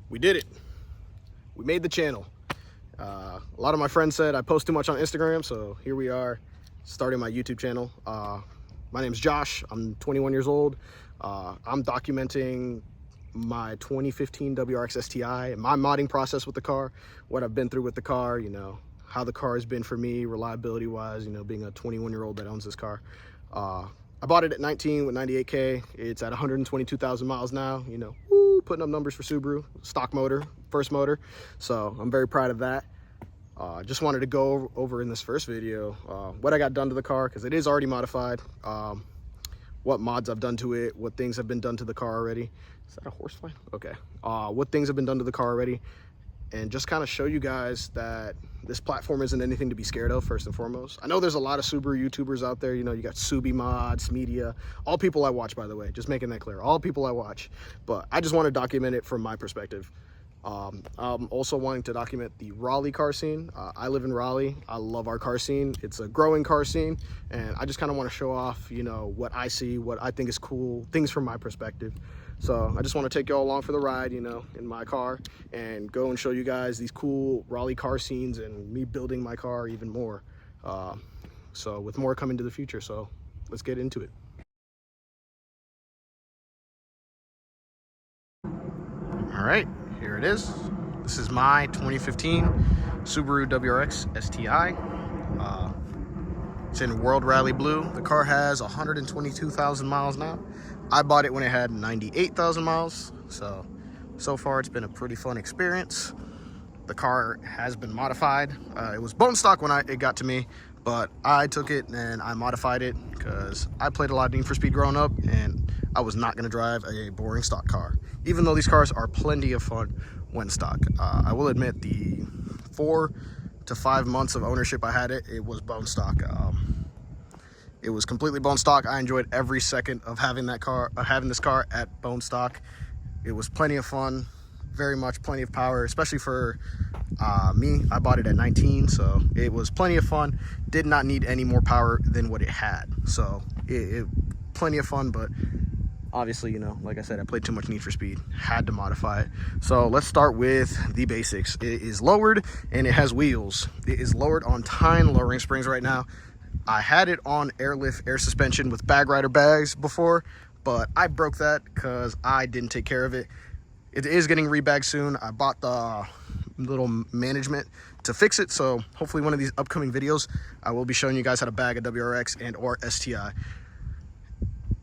We did it. We made the channel. A lot of my friends said I post too much on Instagram, so here we are starting my YouTube channel. My name's Josh. I'm 21 years old. I'm documenting my 2015 WRX STI and my modding process with the car, what I've been through with the car, you know, how the car has been for me reliability wise, you know, being a 21-year-old that owns this car. I bought it at 19 with 98K. It's at 122,000 miles now, you know, woo, putting up numbers for Subaru, stock motor, first motor. So I'm very proud of that. Just wanted to go over in this first video what I got done to the car, because it is already modified. What mods I've done to it, what things have been done to the car already. Is that a horsefly? Okay. What things have been done to the car already, and just kind of show you guys that this platform isn't anything to be scared of, first and foremost. I know there's a lot of Subaru YouTubers out there, you know, you got Subi Mods, Media, all people I watch, by the way, just making that clear, all people I watch, but I just want to document it from my perspective. I'm also wanting to document the Raleigh car scene. I live in Raleigh. I love our car scene. It's a growing car scene, and I just kind of want to show off, you know, what I see, what I think is cool, things from my perspective. So I just want to take y'all along for the ride, you know, in my car, and go and show you guys these cool Raleigh car scenes and me building my car even more. So with more coming to the future, so let's get into it. All right. Here it is. This is my 2015 Subaru WRX STI. It's in World Rally Blue. The car has 122,000 miles now. I bought it when it had 98,000 miles. So far it's been a pretty fun experience. The car has been modified. It was bone stock when it got to me, but I took it and I modified it because I played a lot of Need for Speed growing up, and I was not going to drive a boring stock car, even though these cars are plenty of fun when stock. I will admit, the 4 to 5 months of ownership I had it, it was bone stock. It was completely bone stock. I enjoyed every second of having that car, having this car at bone stock. It was plenty of fun, very much plenty of power, especially for me. I bought it at 19, so it was plenty of fun. Did not need any more power than what it had, so it plenty of fun. But obviously, you know, like I said, I played too much Need for Speed, had to modify it. So let's start with the basics. It is lowered and it has wheels. It is lowered on Tyne lowering springs right now. I had it on airlift air suspension with bag rider bags before, but I broke that because I didn't take care of it. It is getting rebagged soon. I bought the little management to fix it, so hopefully one of these upcoming videos I will be showing you guys how to bag a WRX and or STI.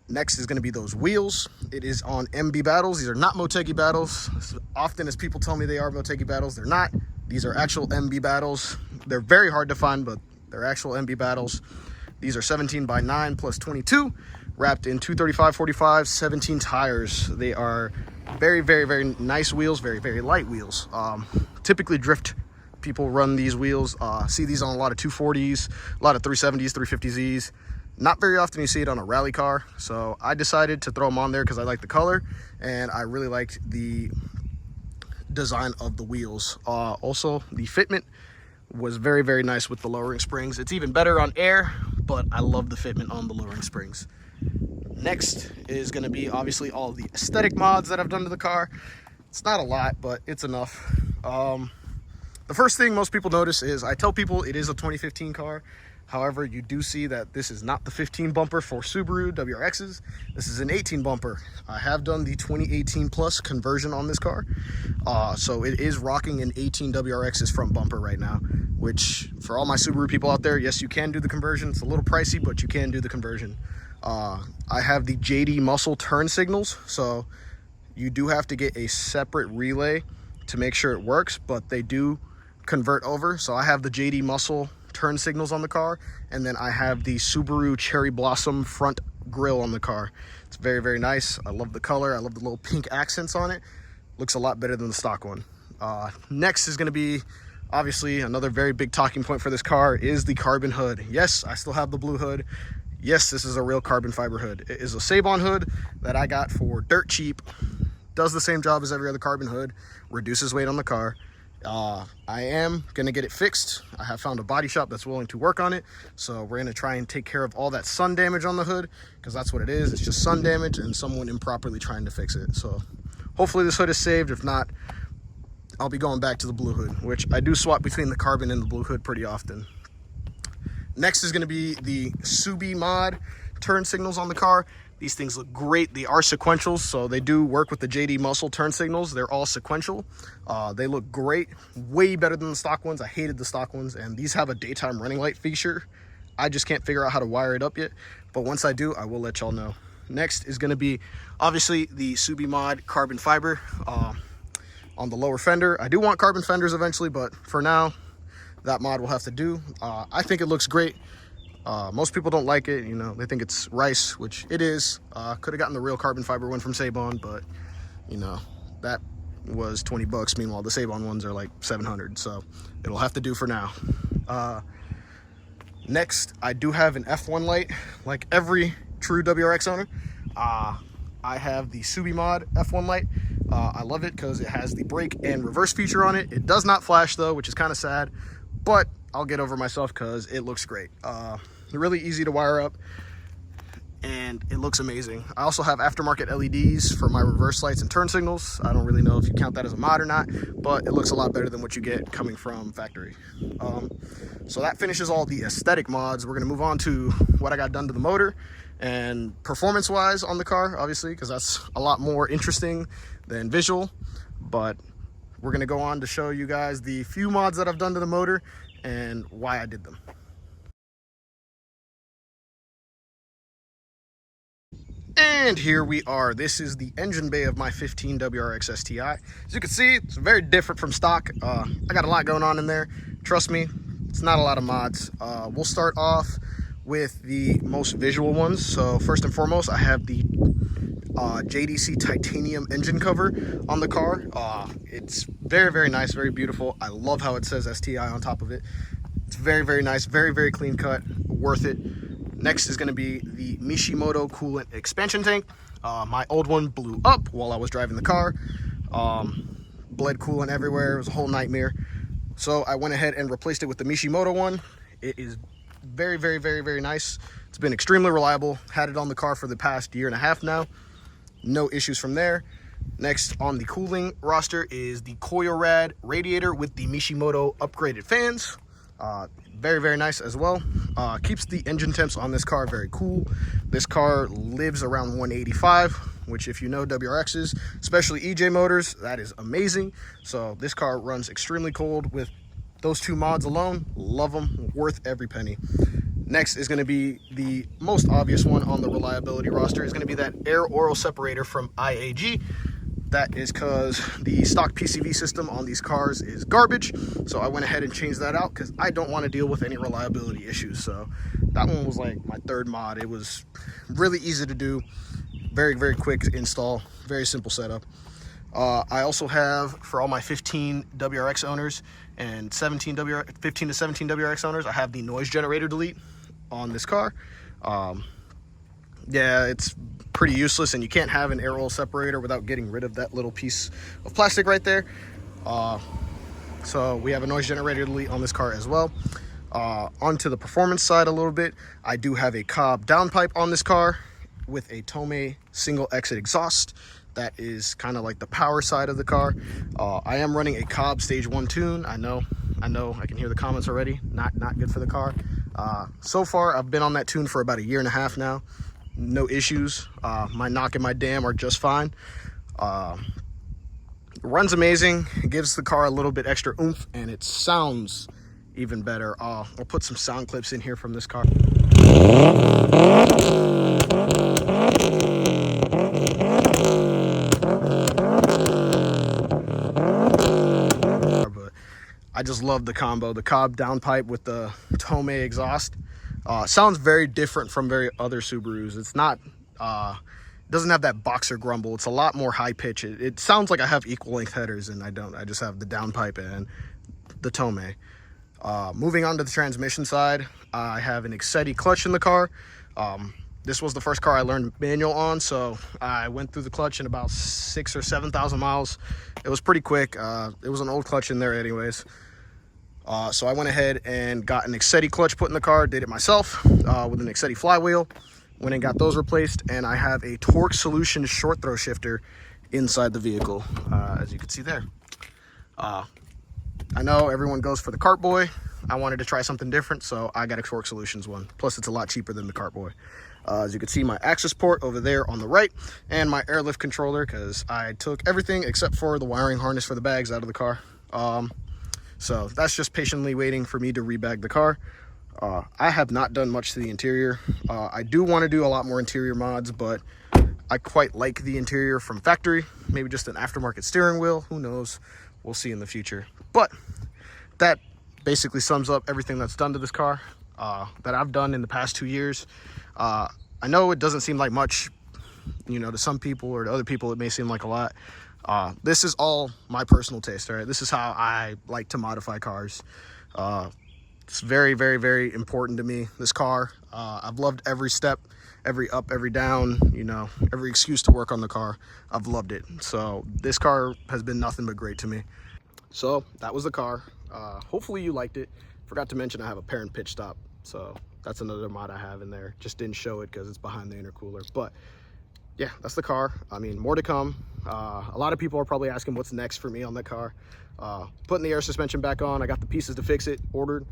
Next is going to be those wheels. It is on MB Battles. These are not Motegi Battles. As often as people tell me they are Motegi Battles, they're not. These are actual MB Battles. They're very hard to find, but they're actual MB Battles. These are 17 by 9 plus 22, wrapped in 235/45 17 tires. They are very, very, very nice wheels, very, very light wheels. Typically drift people run these wheels. See these on a lot of 240s, a lot of 370s, 350Zs. Not very often you see it on a rally car, so I decided to throw them on there because I like the color and I really liked the design of the wheels. Also, the fitment was very, very nice with the lowering springs. It's even better on air, but I love the fitment on the lowering springs. Next is going to be obviously all the aesthetic mods that I've done to the car. It's not a lot, but it's enough. The first thing most people notice is I tell people it is a 2015 car. However, you do see that this is not the 15 bumper for Subaru WRXs. This is an 18 bumper. I have done the 2018 plus conversion on this car. So it is rocking an 18 WRXs front bumper right now, which for all my Subaru people out there, yes, you can do the conversion. It's a little pricey, but you can do the conversion. I have the JD Muscle turn signals. So you do have to get a separate relay to make sure it works, but they do convert over. So I have the JD Muscle turn signals on the car, and then I have the Subaru Cherry Blossom front grille on the car. It's very, very nice. I love the color. I love the little pink accents on it. Looks a lot better than the stock one. Next is going to be obviously another very big talking point for this car is the carbon hood. Yes, I still have the blue hood. Yes, this is a real carbon fiber hood. It is a Sabon hood that I got for dirt cheap. Does the same job as every other carbon hood, reduces weight on the car. I am gonna get it fixed. I have found a body shop that's willing to work on it, so we're gonna try and take care of all that sun damage on the hood, because that's what it is. It's just sun damage and someone improperly trying to fix it. So hopefully this hood is saved. If not, I'll be going back to the blue hood, which I do swap between the carbon and the blue hood pretty often. Next is going to be the Subi mod turn signals on the car. These things look great. They are sequentials, so they do work with the JD Muscle turn signals. They're all sequential. They look great, way better than the stock ones. I hated the stock ones, and these have a daytime running light feature. I just can't figure out how to wire it up yet, but once I do, I will let y'all know. Next is going to be, obviously, the Subi mod carbon fiber on the lower fender. I do want carbon fenders eventually, but for now, that mod will have to do. I think it looks great. Most people don't like it, you know, they think it's rice, which it is. Could have gotten the real carbon fiber one from Sabon, but you know, that was 20 bucks. Meanwhile, the Sabon ones are like 700, so it'll have to do for now. Next, I do have an F1 light, like every true WRX owner. I have the Subi mod F1 light. I love it because it has the brake and reverse feature on it. It does not flash though, which is kind of sad, but I'll get over myself because it looks great. Really easy to wire up, and it looks amazing. I also have aftermarket LEDs for my reverse lights and turn signals. I don't really know if you count that as a mod or not, but it looks a lot better than what you get coming from factory. So that finishes all the aesthetic mods. We're gonna move on to what I got done to the motor and performance-wise on the car, obviously, because that's a lot more interesting than visual. But we're gonna go on to show you guys the few mods that I've done to the motor and why I did them. And here we are. This is the engine bay of my 15 WRX STI. As you can see, it's very different from stock. I got a lot going on in there. Trust me, it's not a lot of mods. We'll start off with the most visual ones. So first and foremost, I have the JDC titanium engine cover on the car. It's very, very nice, very beautiful. I love how it says STI on top of it. It's very, very nice, very, very clean cut, worth it. Next is going to be the Mishimoto coolant expansion tank. My old one blew up while I was driving the car. Bled coolant everywhere. It was a whole nightmare. So I went ahead and replaced it with the Mishimoto one. It is very, very, very, very nice. It's been extremely reliable. Had it on the car for the past 1.5 years now. No issues from there. Next on the cooling roster is the Koyorad radiator with the Mishimoto upgraded fans. Very, very nice as well. Keeps the engine temps on this car very cool. This car lives around 185, which if you know WRXs, especially EJ motors, that is amazing. So this car runs extremely cold with those two mods alone. Love them, worth every penny. Next is going to be the most obvious one on the reliability roster. Is going to be that air oil separator from IAG. That is because the stock PCV system on these cars is garbage. So I went ahead and changed that out because I don't want to deal with any reliability issues. So that one was like my third mod. It was really easy to do. Very, very quick install. Very simple setup. I also have, for all my 15 WRX owners and 15 to 17 WRX owners, I have the noise generator delete on this car. Yeah, it's pretty useless, and you can't have an air oil separator without getting rid of that little piece of plastic right there. So we have a noise generator delete on this car as well. Onto the performance side a little bit, I do have a Cobb downpipe on this car with a Tomei single exit exhaust. That is kind of like the power side of the car. I am running a Cobb Stage 1 tune. I know, I can hear the comments already. Not good for the car. So far, I've been on that tune for about 1.5 years now. No issues. My knock and my dam are just fine. Runs amazing. It gives the car a little bit extra oomph, and it sounds even better. I'll put some sound clips in here from this car. But I just love the combo. The Cobb downpipe with the Tomei exhaust. Sounds very different from very other Subarus. It's not, doesn't have that boxer grumble. It's a lot more high pitch. It sounds like I have equal length headers, and I don't. I just have the downpipe and the Tomei. Moving on to the transmission side, I have an Excetti clutch in the car. This was the first car I learned manual on, so I went through the clutch in about 6,000 or 7,000 miles. It was pretty quick. It was an old clutch in there anyways. So I went ahead and got an Excetti clutch put in the car, did it myself with an Excetti flywheel. Went and got those replaced, and I have a Torque Solution short throw shifter inside the vehicle, as you can see there. I know everyone goes for the Cartboy. I wanted to try something different, so I got a Torque Solutions one. Plus, it's a lot cheaper than the Cartboy. As you can see, my access port over there on the right, and my airlift controller, because I took everything except for the wiring harness for the bags out of the car. So that's just patiently waiting for me to rebag the car. I have not done much to the interior. I do want to do a lot more interior mods, but I quite like the interior from factory. Maybe just an aftermarket steering wheel, who knows? We'll see in the future. But that basically sums up everything that's done to this car that I've done in the past 2 years. I know it doesn't seem like much, you know, to some people, or to other people it may seem like a lot. This is all my personal taste, all right? This is how I like to modify cars. It's very, very, very important to me, this car. I've loved every step, every up, every down, you know, every excuse to work on the car. I've loved it. So this car has been nothing but great to me. So that was the car. Hopefully you liked it. Forgot to mention I have a parent pitch stop, so that's another mod I have in there. Just didn't show it because it's behind the intercooler. But yeah, that's the car. I mean, more to come. A lot of people are probably asking what's next for me on the car. Putting the air suspension back on. I got the pieces to fix it ordered.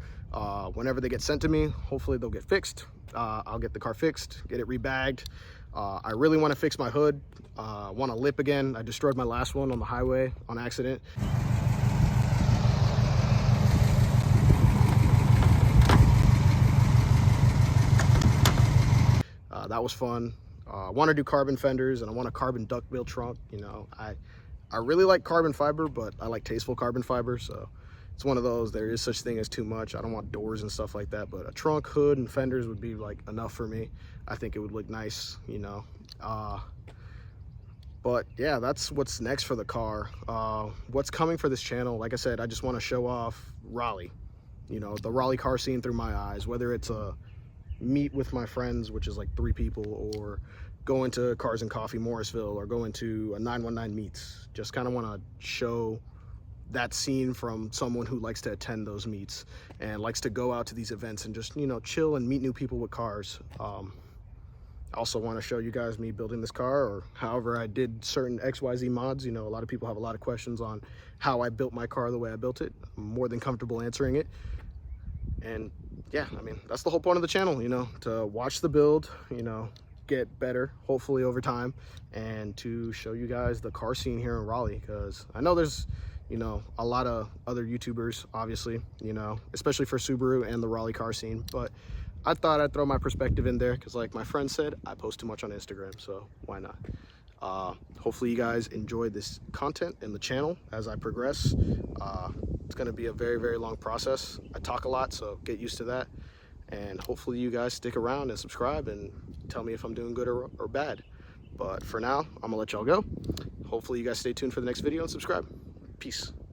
Whenever they get sent to me, hopefully they'll get fixed. I'll get the car fixed, get it rebagged. I really want to fix my hood. I want a lip again. I destroyed my last one on the highway on accident. That was fun. I want to do carbon fenders, and I want a carbon duckbill trunk. You know, I really like carbon fiber, but I like tasteful carbon fiber, so it's one of those. There is such thing as too much. I don't want doors and stuff like that, but a trunk, hood, and fenders would be like enough for me. I think it would look nice, you know. But yeah, that's what's next for the car. What's coming for this channel, like I said, I just want to show off Raleigh, you know, the Raleigh car scene through my eyes, whether it's a meet with my friends, which is like 3 people, or going to Cars and Coffee Morrisville, or going to a 919 meets. Just kind of want to show that scene from someone who likes to attend those meets and likes to go out to these events and just, you know, chill and meet new people with cars. I also want to show you guys me building this car, or however I did certain XYZ mods. You know, a lot of people have a lot of questions on how I built my car the way I built it. I'm more than comfortable answering it. And yeah, I mean, that's the whole point of the channel, you know, to watch the build, you know, get better, hopefully over time, and to show you guys the car scene here in Raleigh, because I know there's, you know, a lot of other YouTubers, obviously, you know, especially for Subaru and the Raleigh car scene, but I thought I'd throw my perspective in there because, like my friend said, I post too much on Instagram, so why not? Hopefully you guys enjoy this content in the channel as I progress. It's going to be a very, very long process. I talk a lot, so get used to that. And hopefully you guys stick around and subscribe and tell me if I'm doing good or bad. But for now, I'm going to let y'all go. Hopefully you guys stay tuned for the next video and subscribe. Peace.